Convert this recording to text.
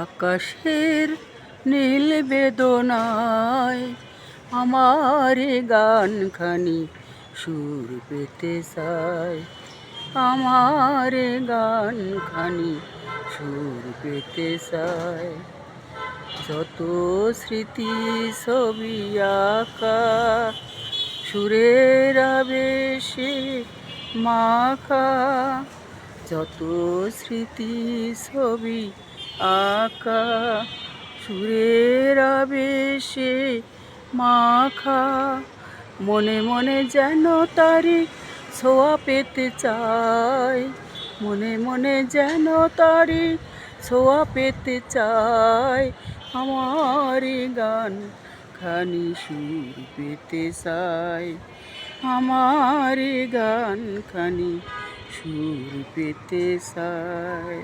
আকাশের নীল বেদনায় আমার গানখানি সুর পেতে চায়, আমার গানখানি সুর পেতে চায়। যত স্মৃতি ছবি আঁকা সুরের আবেশে মাখা, যত স্মৃতি ছবি আঁকা সুরের আবেশে মাখা, মনে মনে যেন তারি ছোঁয়া পেতে চাই, মনে মনে যেন তারি ছোঁয়া পেতে চাই। আমার গান খানি সুর পেতে চাই, আমার গান খানি সুর পেতে চাই।